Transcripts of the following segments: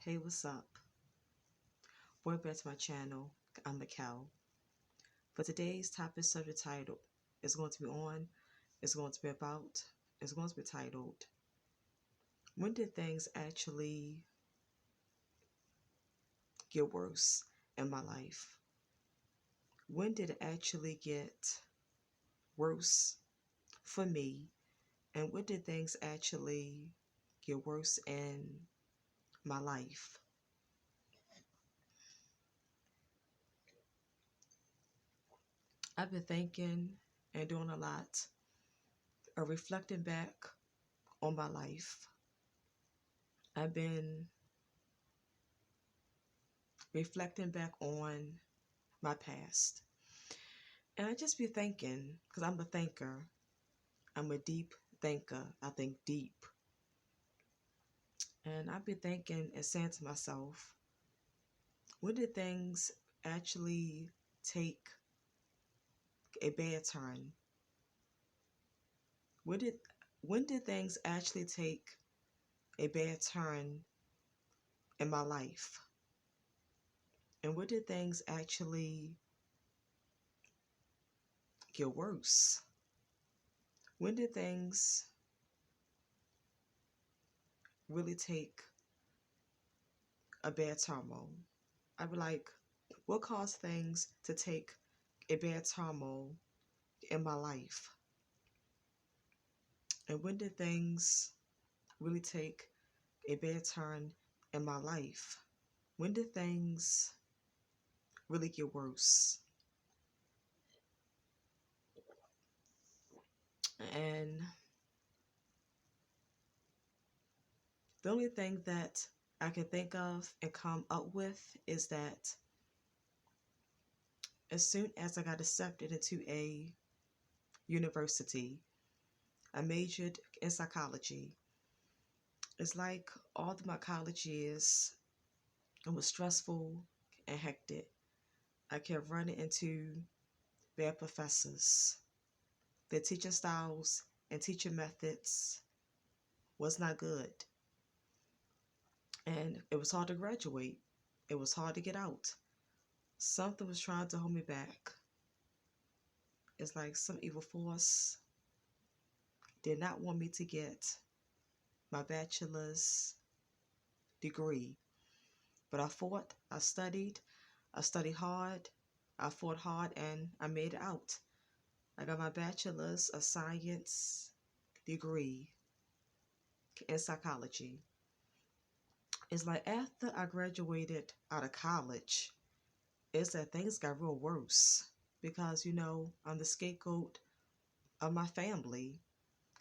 Hey, what's up? Welcome back to my channel. I'm the cow. For today's topic subject title is going to be on, it's going to be about, it's going to be titled, when did things actually get worse in my life? When did it actually get worse for me? And when did things actually get worse in my life? I've been thinking and doing a lot of reflecting back on my life. I've been reflecting back on my past. And I just be thinking, because I'm a thinker, I'm a deep thinker. I think deep. And I've been thinking and saying to myself, when did things actually take a bad turn? When did when did things actually take a bad turn in my life? And when did things actually get worse? When did things really take a bad turmoil? I'd be like, what caused things to take a bad turmoil in my life? And when did things really take a bad turn in my life? When did things really get worse? And the only thing that I can think of and come up with is that as soon as I got accepted into a university, I majored in psychology. It's like all of my college years, it was stressful and hectic. I kept running into bad professors. Their teaching styles and teaching methods was not good. And it was hard to graduate. It was hard to get out. Something was trying to hold me back. It's like some evil force did not want me to get my bachelor's degree. But I fought, I studied hard, I fought hard, and I made it out. I got my bachelor's of science degree in psychology. It's like after I graduated out of college, it's that things got real worse because, I'm the scapegoat of my family.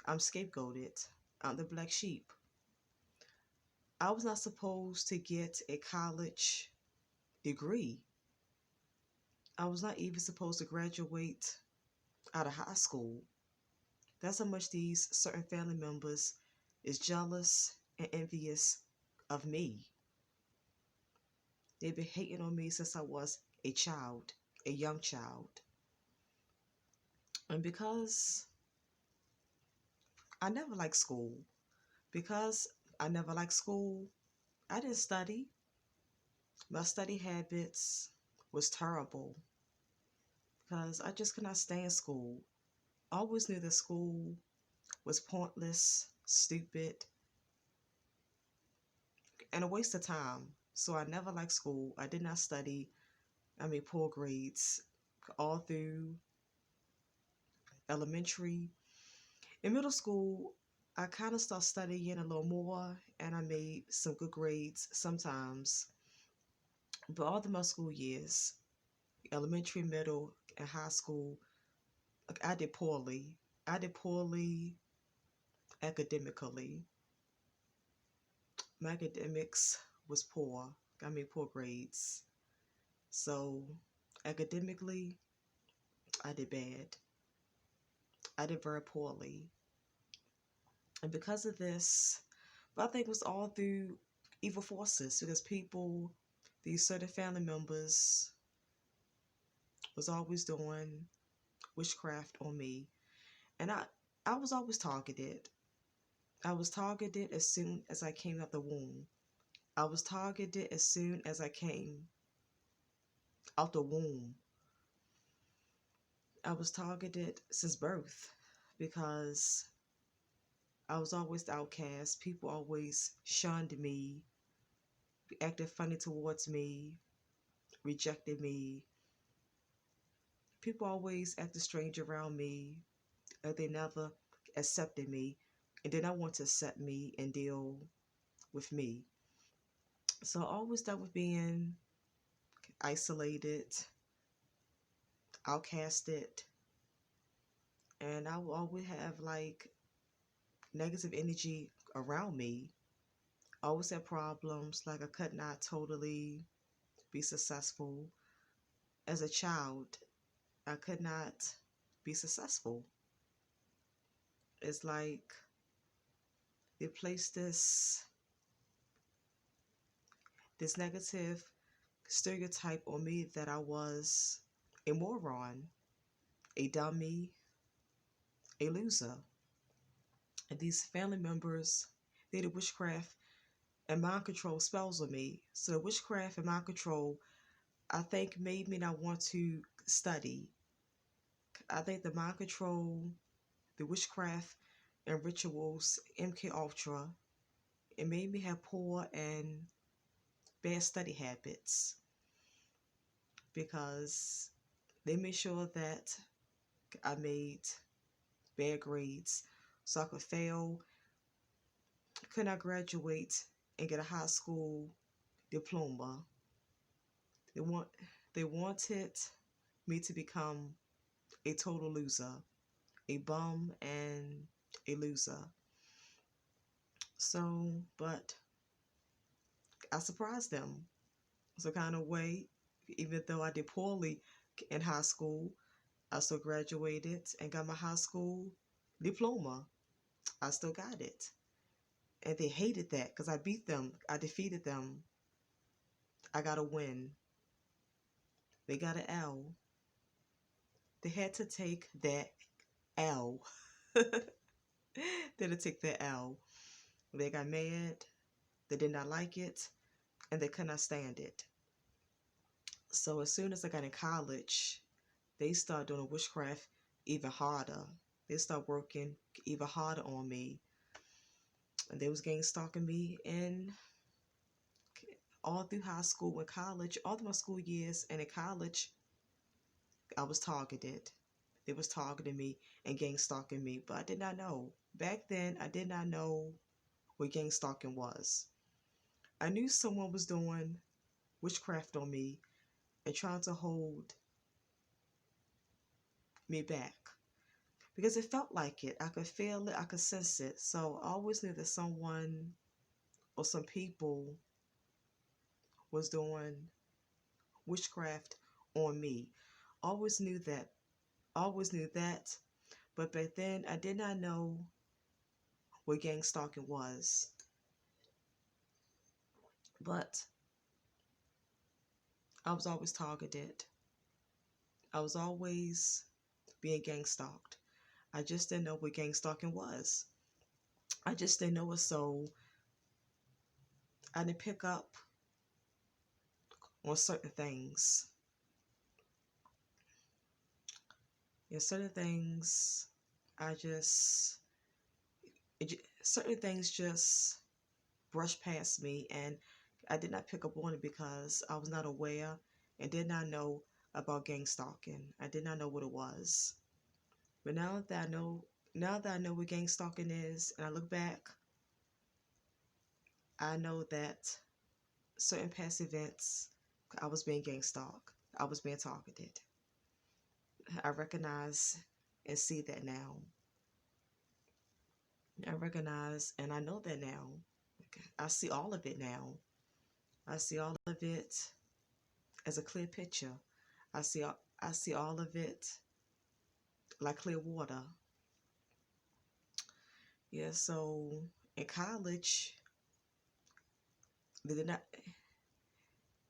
I'm scapegoated. I'm the black sheep. I was not supposed to get a college degree. I was not even supposed to graduate out of high school. That's how much these certain family members is jealous and envious of me. They've been hating on me since I was a child, a young child. And because I never liked school, because I never liked school, I didn't study. My study habits was terrible because I just could not stay in school. I always knew that school was pointless, stupid, and a waste of time. So I never liked school. I did not study. I made poor grades all through elementary. In middle school, I kind of started studying a little more and I made some good grades sometimes. But all the my school years, elementary, middle, and high school, like, I did poorly. I did poorly academically. My academics was poor. I made poor grades. So academically, I did bad. I did very poorly. And because of this, but I think it was all through evil forces because people, these certain family members, was always doing witchcraft on me. And I was always targeted. I was targeted as soon as I came out the womb. I was targeted as soon as I came out the womb. I was targeted since birth because I was always the outcast. People always shunned me, acted funny towards me, rejected me. People always acted strange around me. They never accepted me, and they don't want to accept me and deal with me. So I always dealt with being isolated, outcasted, and I will always have like negative energy around me. I always had problems, like I could not totally be successful. As a child, I could not be successful. It's like they placed this negative stereotype on me that I was a moron, a dummy, a loser. And these family members, they did witchcraft and mind control spells on me. So the witchcraft and mind control, I think, made me not want to study. I think the mind control, the witchcraft and rituals, MK Ultra, it made me have poor and bad study habits because they made sure that I made bad grades so I could fail, could not graduate and get a high school diploma. They want they wanted me to become a total loser, a bum and a loser. So, but I surprised them. So kind of way, even though I did poorly in high school, I still graduated and got my high school diploma. I still got it. And they hated that because I beat them. I defeated them. I got a win. They got an L. They had to take that L. They had to take that L. They got mad. They did not like it. And they could not stand it. So as soon as I got in college, they started doing witchcraft even harder. They started working even harder on me. And they was gang stalking me and all through high school and college, all through my school years and in college, I was targeted. They was targeting me and gang stalking me, but I did not know. Back then, I did not know what gang stalking was. I knew someone was doing witchcraft on me and trying to hold me back because it felt like it. I could feel it. I could sense it. So I always knew that someone or some people was doing witchcraft on me. Always knew that. Always knew that. But back then, I did not know what gang stalking was. But I was always targeted. I was always being gang stalked. I just didn't know what gang stalking was. I just didn't know it, so I didn't pick up on certain things. Yeah, certain things, I just, certain things just brushed past me, and I did not pick up on it because I was not aware and did not know about gang stalking. I did not know what it was. But now that I know what gang stalking is, and I look back, I know that certain past events, I was being gang stalked. I was being targeted. I recognize and see that now. I recognize and I know that now. I see all of it now. I see all of it as a clear picture. I see all of it like clear water. Yeah, so in college, they did not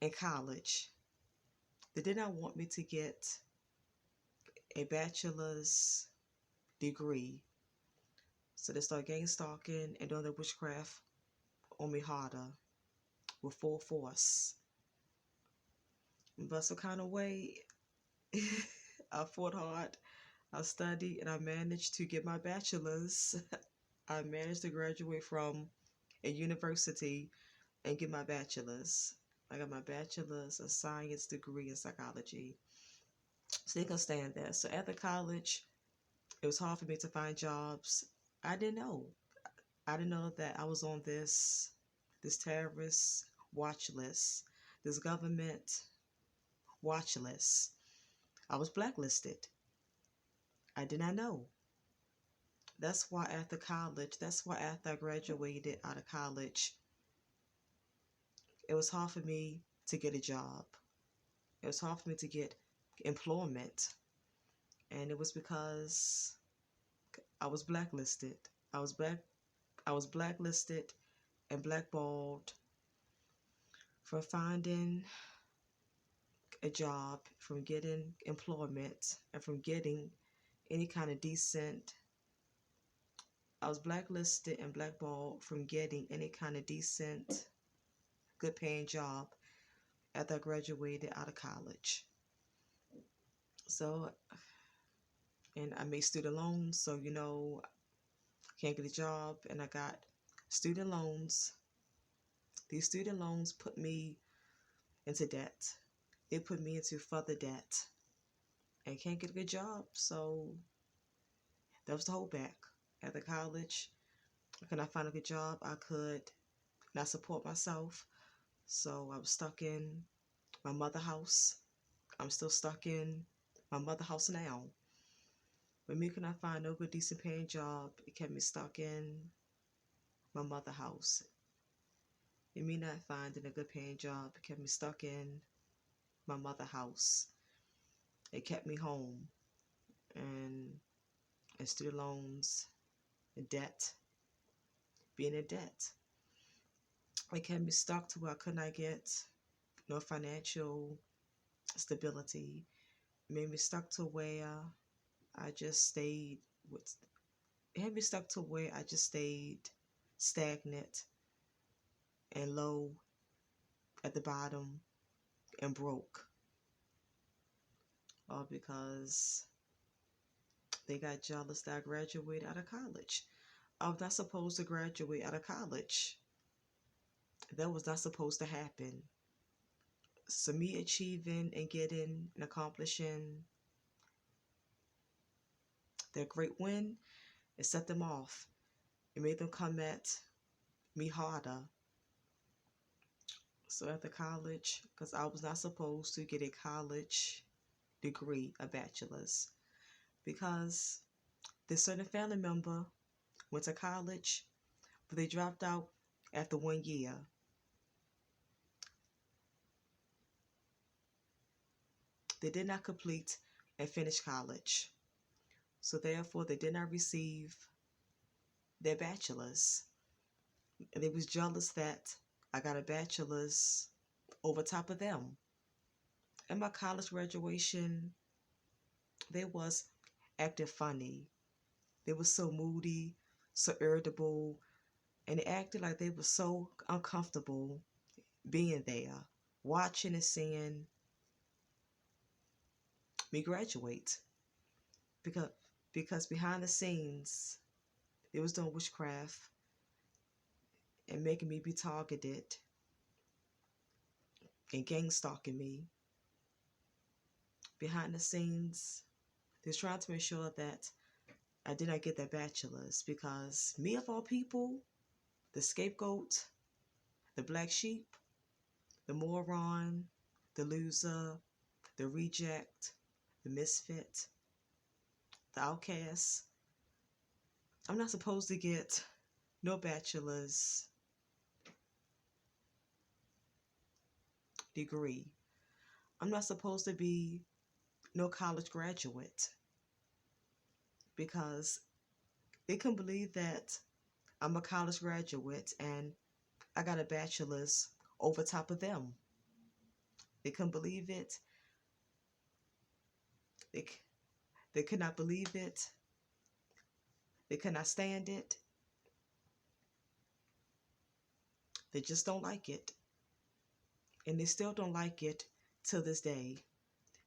in college, they did not want me to get a bachelor's degree. So they started gang stalking and doing the witchcraft on me harder. with full force. But some kind of way, I fought hard, I studied, and I managed to get my bachelor's. I managed to graduate from a university and get my bachelor's. I got my bachelor's of science degree in psychology. So they can stand there. So after college, it was hard for me to find jobs. I didn't know. I didn't know that I was on this terrorist watch list, this government watch list. I was blacklisted. I did not know. That's why after I graduated out of college, it was hard for me to get a job. It was hard for me to get employment. And it was because I was blacklisted. I was black I was blacklisted and blackballed for finding a job, from getting employment, and from getting any kind of decent. I was blacklisted and blackballed from getting any kind of decent, good paying job after I graduated out of college. So, and I made student loans, so can't get a job, and I got student loans. These student loans put me into debt. They put me into further debt and can't get a good job. So that was the holdback. After college, I could not find a good job. I could not support myself. So I was stuck in my mother house. I'm still stuck in my mother house now. When me could not find no good decent paying job, it kept me stuck in my mother house. And me not finding a good paying job, it kept me stuck in my mother house. It kept me home and student loans, and debt, being in debt. It kept me stuck to where I could not get no financial stability. It made me stuck to where I just stayed with it had me stuck to where I just stayed stagnant and low at the bottom and broke. All because they got jealous that I graduated out of college. I was not supposed to graduate out of college. That was not supposed to happen. So me achieving and getting and accomplishing their great win, it set them off. It made them come at me harder. So after college, because I was not supposed to get a college degree, a bachelor's, because this certain family member went to college, but they dropped out after 1 year. They did not complete and finish college. So therefore, they did not receive their bachelor's. And they was jealous that I got a bachelor's over top of them. At my college graduation, they was acting funny. They were so moody, so irritable, and they acted like they were so uncomfortable being there, watching and seeing me graduate. Because because behind the scenes, they was doing witchcraft and making me be targeted and gang stalking me. Behind the scenes, they was trying to make sure that I did not get that bachelor's, because me of all people, the scapegoat, the black sheep, the moron, the loser, the reject, the misfit, the outcast, I'm not supposed to get no bachelor's degree. I'm not supposed to be no college graduate, because they couldn't believe that I'm a college graduate and I got a bachelor's over top of them. They couldn't believe it. They, they could not believe it. They could not stand it. They just don't like it. And they still don't like it till this day.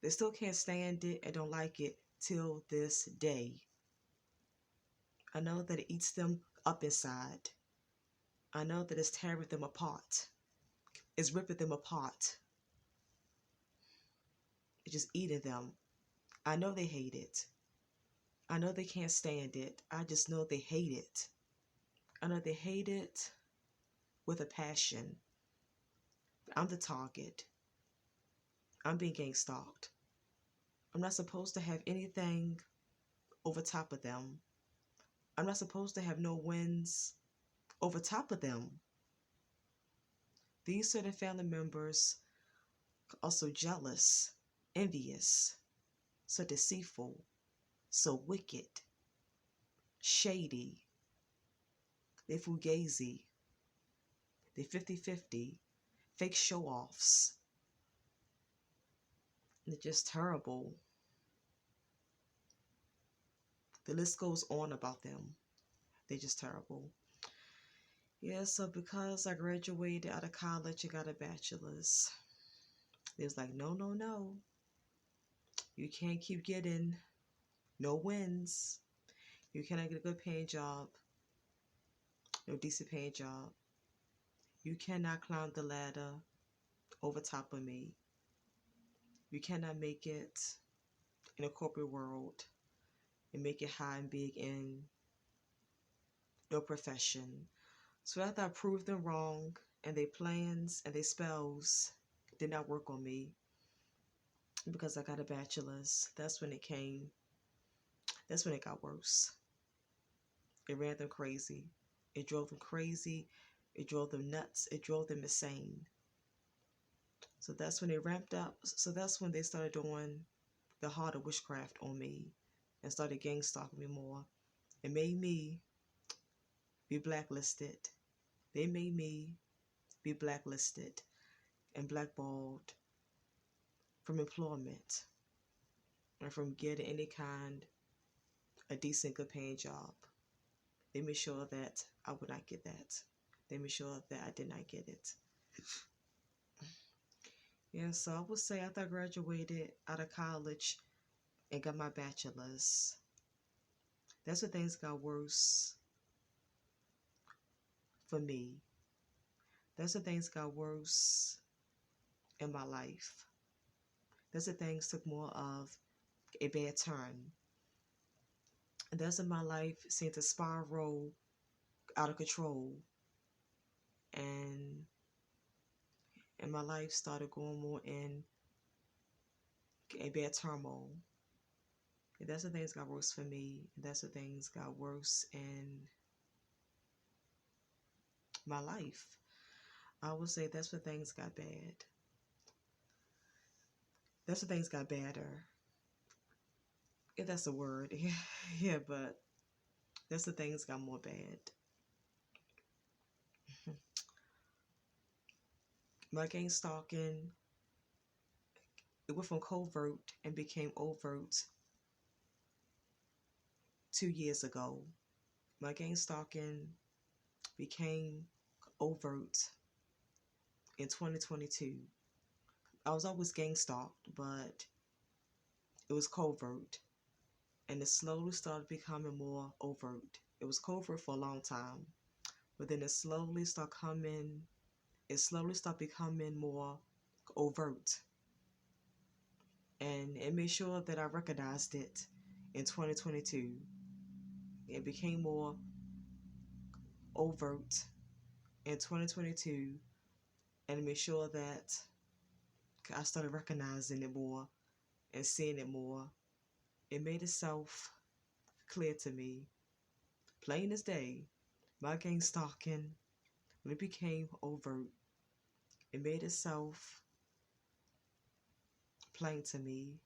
They still can't stand it and don't like it till this day. I know that it eats them up inside. I know that it's tearing them apart. It's ripping them apart. It's just eating them. I know they hate it. I know they can't stand it. I just know they hate it. I know they hate it with a passion. I'm the target. I'm being gang stalked. I'm not supposed to have anything over top of them. I'm not supposed to have no wins over top of them. These certain family members are so jealous, envious, so deceitful, so wicked, shady. They fugazi. They 50-50, fake show-offs. They're just terrible. The list goes on about them. They're just terrible. Yeah, so because I graduated out of college and got a bachelor's, they was like, no, no, no. You can't keep getting no wins. You cannot get a good paying job, no decent paying job. You cannot climb the ladder over top of me. You cannot make it in a corporate world and make it high and big in your profession. So after I proved them wrong and their plans and their spells did not work on me because I got a bachelor's, that's when it came. That's when it got worse. It ran them crazy. It drove them crazy. It drove them nuts. It drove them insane. So that's when they ramped up. So that's when they started doing the harder witchcraft on me and started gang stalking me more. It made me be blacklisted. They made me be blacklisted and blackballed from employment and from getting any kind of decent, good paying job. They made sure that I would not get that. They made sure that I did not get it. Yeah, so I would say after I graduated out of college and got my bachelor's, that's when things got worse for me. That's when things got worse in my life. That's when things took more of a bad turn. And that's when my life seemed to spiral out of control. And my life started going more in a bad turmoil. And that's when things got worse for me. And that's when things got worse in my life. I would say that's when things got bad. That's when things got badder. If that's a word. Yeah, but that's when things got more bad. My gang stalking, it went from covert and became overt 2 years ago. My gang stalking became overt in 2022. I was always gang stalked, but it was covert. And it slowly started becoming more overt. It was covert for a long time, but then it slowly started becoming more overt. And it made sure that I recognized it in 2022. It became more overt in 2022, and it made sure that I started recognizing it more and seeing it more. It made itself clear to me, plain as day. My gang stalking, when it became overt, it made itself plain to me,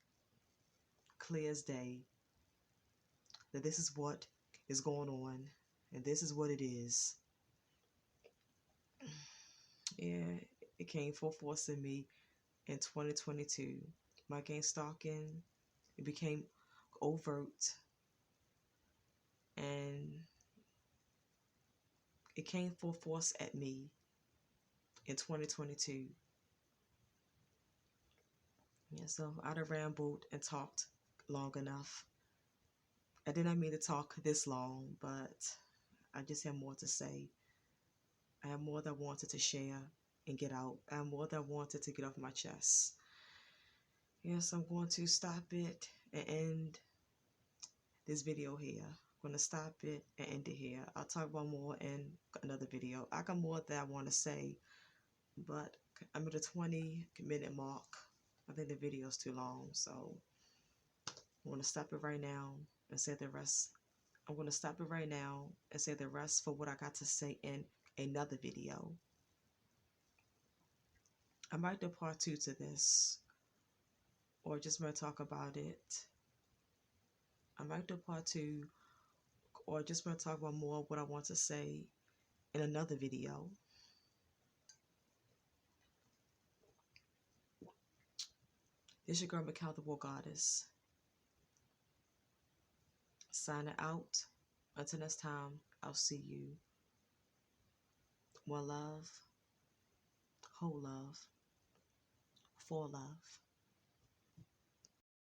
clear as day, that this is what is going on and this is what it is. Yeah, it came full force in me in 2022. My gang stalking, it became overt, and it came full force at me in 2022. Yeah, so I'd have rambled and talked long enough. I did not mean to talk this long, but I just had more to say. I had more that I wanted to share and get out. I had more that I wanted to get off my chest. Yes, I'm going to stop it and end this video here. I'm going to stop it and end it here. I'll talk about more in another video. I got more that I want to say, but I'm at the 20-minute mark. I think the video is too long, so I'm going to stop it right now and say the rest. I'm going to stop it right now and say the rest for what I got to say in another video. I might do part 2 to this, or just might talk about it. I might do part 2, or just might talk about more of what I want to say in another video. This is your girl, Mikal the War Goddess. Signing out. Until next time, I'll see you. More love, whole love, for love.